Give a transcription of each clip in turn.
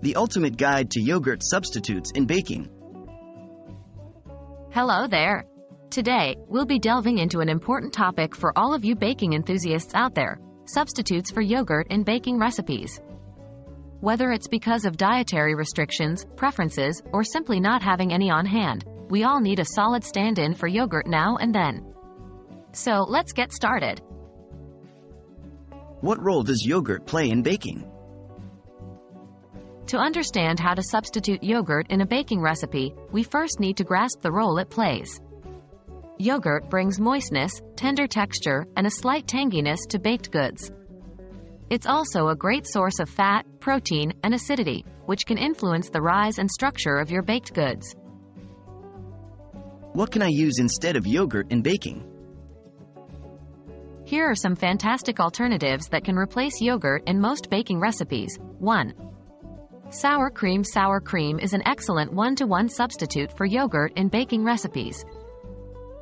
the ultimate guide to yogurt substitutes in baking. Hello there. Today, we'll be delving into an important topic for all of you baking enthusiasts out there: substitutes for yogurt in baking recipes. Whether it's because of dietary restrictions, preferences, or simply not having any on hand, we all need a solid stand-in for yogurt now and then. So, let's get started. What role does yogurt play in baking? To understand how to substitute yogurt in a baking recipe, we first need to grasp the role it plays. Yogurt brings moistness, tender texture, and a slight tanginess to baked goods. It's also a great source of fat, protein, and acidity, which can influence the rise and structure of your baked goods. What can I use instead of yogurt in baking? Here are some fantastic alternatives that can replace yogurt in most baking recipes. 1. Sour cream. Sour cream is an excellent one-to-one substitute for yogurt in baking recipes.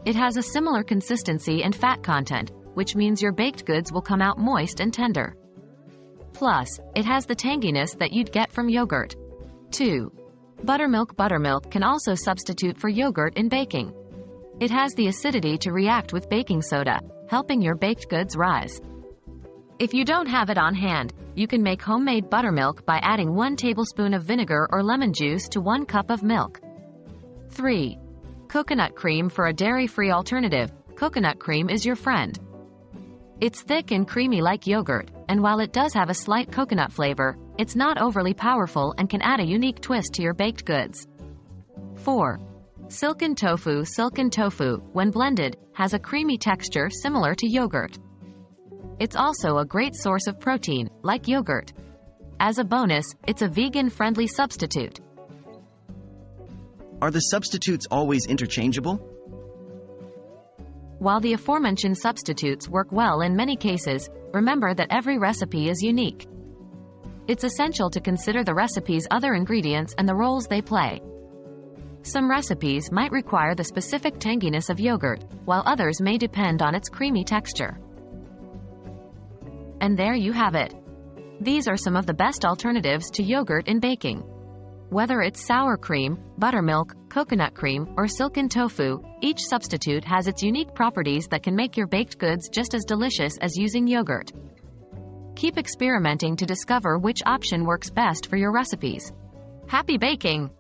It has a similar consistency and fat content, which means your baked goods will come out moist and tender. Plus, it has the tanginess that you'd get from yogurt. 2. Buttermilk. Buttermilk can also substitute for yogurt in baking. It has the acidity to react with baking soda, helping your baked goods rise. If you don't have it on hand, you can make homemade buttermilk by adding 1 tablespoon of vinegar or lemon juice to 1 cup of milk. 3. Coconut cream. For a dairy-free alternative, coconut cream is your friend. It's thick and creamy like yogurt, and while it does have a slight coconut flavor, it's not overly powerful and can add a unique twist to your baked goods. 4. Silken tofu. Silken tofu, when blended, has a creamy texture similar to yogurt. It's also a great source of protein, like yogurt. As a bonus, it's a vegan-friendly substitute. Are the substitutes always interchangeable? While the aforementioned substitutes work well in many cases, remember that every recipe is unique. It's essential to consider the recipe's other ingredients and the roles they play. Some recipes might require the specific tanginess of yogurt, while others may depend on its creamy texture. And there you have it. These are some of the best alternatives to yogurt in baking. Whether it's sour cream, buttermilk, coconut cream, or silken tofu, each substitute has its unique properties that can make your baked goods just as delicious as using yogurt. Keep experimenting to discover which option works best for your recipes. Happy baking!